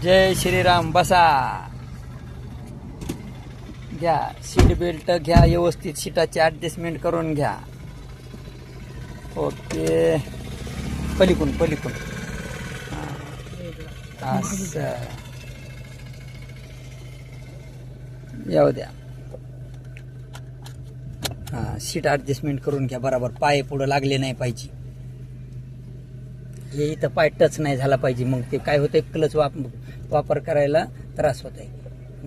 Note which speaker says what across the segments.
Speaker 1: जय श्रीराम. बसा, घ्या seat belt घ्या, व्यवस्थित सीटाची ऍडजस्टमेंट करून घ्या. ओके, पलीकडून असं येऊ द्या. सीट ऍडजस्टमेंट करून घ्या बरोबर. पाय पुढे लागले नाही पाहिजे. हे इथं पाय टच नाही झाला पाहिजे. मग ते काय होतंय, क्लच वापर करायला त्रास होत आहे.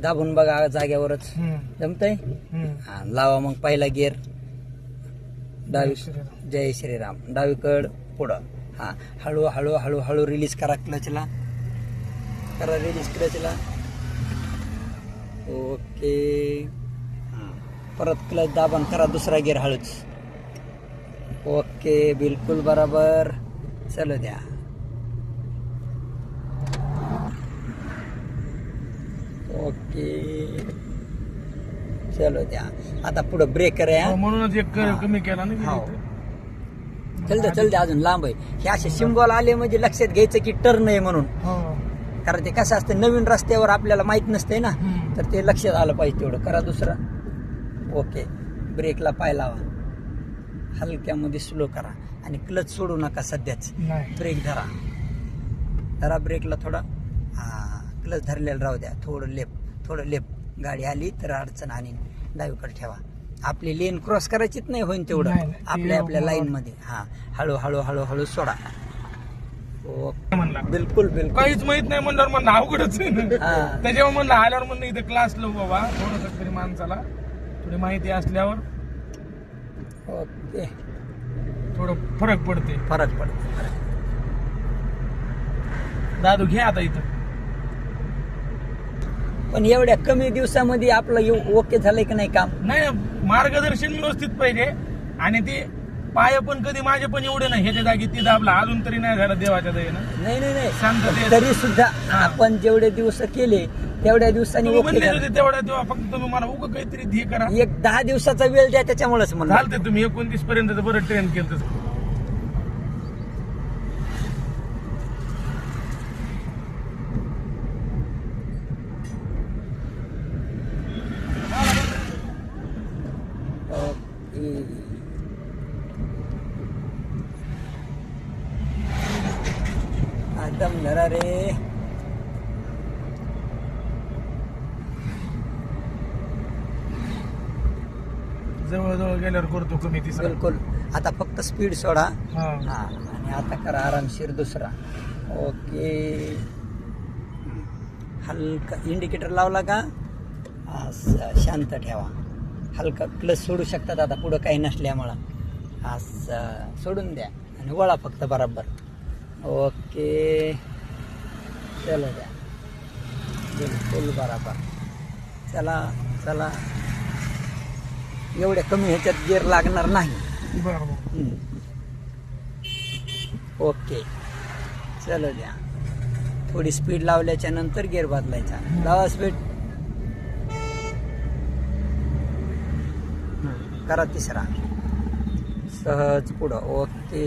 Speaker 1: दाबून बघा जाग्यावरच. जमतंय. लावा मग पहिला गिअर. डावी, जय श्रीराम. डावीकड पुढं. हळू हळू हळू हळू रिलीज करा. क्लचला करा, रिलीज क्लचला. ओके, परत क्लच दाबून करा दुसरा गिअर हळूच. ओके, बिलकुल बरोबर. चलो द्या. ओके, चलो द्या. आता पुढे ब्रेकर आहे.
Speaker 2: म्हणूनच एक कमी केला ना.
Speaker 1: चल द्या, अजून लांब आहे. हे असे सिम्बॉल आले म्हणजे लक्षात घ्यायचं की टर्न आहे म्हणून. कारण ते कसं असतं, नवीन रस्त्यावर आपल्याला माहित नसतंय ना, तर ते लक्षात आलं पाहिजे. तेवढं करा. दुसरा. ओके, ब्रेकला पाय लावा. हलक्यामध्ये स्लो करा आणि क्लच सोडू नका सध्याच. ब्रेक धरा ब्रेकला थोडा. क्लच धरलेला राहू द्या. थोडं लेफ्ट गाडी आली तर अडचण आणि डावीकडे ठेवा. आपली लेन क्रॉस करायचीच नाही होईन तेवढं आपल्या लाईन मध्ये. हळू हळू हळू हळू सोडा. बिलकुल
Speaker 2: काहीच माहित नाही म्हणल्यावर म्हणलं अवघडच. त्याच्यावर म्हणलं आल्यावर म्हणलं इथे क्लास लो बाबा, थोडस तरी माणसाला थोडी माहिती असल्यावर
Speaker 1: ओके
Speaker 2: थोडं फरक पडते. दादू घे आता इथं.
Speaker 1: पण एवढ्या कमी दिवसामध्ये आपलं ओके झालंय की नाही काम?
Speaker 2: नाही, मार्गदर्शन व्यवस्थित पाहिजे. आणि ते पाय पण कधी माझे पण एवढे नाही, ह्याच्या जागी ती दाबला अजून तरी नाही झालं देवाच्या दयेनं.
Speaker 1: नाही
Speaker 2: शांततेत.
Speaker 1: तरी सुद्धा आपण जेवढे दिवस केले तेवढ्या दिवसांनी ओके झालं.
Speaker 2: तेव्हा फक्त तुम्ही मला उगा काहीतरी हे करा.
Speaker 1: एक 10 दिवसाचा वेळ द्या, त्याच्यामुळेच म्हणलं.
Speaker 2: चालते. तुम्ही 29 पर्यंत बरं ट्रेन केलं.
Speaker 1: दम धरा रे.
Speaker 2: जवळ गेल्यावर करतो कमी तिसरा.
Speaker 1: बिलकुल. आता फक्त स्पीड सोडा.
Speaker 2: हा.
Speaker 1: आणि आता करा आरामशीर दुसरा. ओके, हलका इंडिकेटर लावला का असं शांत ठेवा. हलका क्लच सोडू शकतात आता पुढं काही नसल्यामुळं. असं सोडून द्या आणि वळा फक्त बरोबर. ओके, चलो द्या. बिलकुल बरोबर. चला. एवढ्या कमी ह्याच्यात गिअर लागणार नाही.
Speaker 2: बरोबर.
Speaker 1: ओके, चलो द्या. थोडी स्पीड लावल्याच्या नंतर गिअर बदलायचा. लावा स्पीड. करा तिसरा. सहज पुढं. ओके,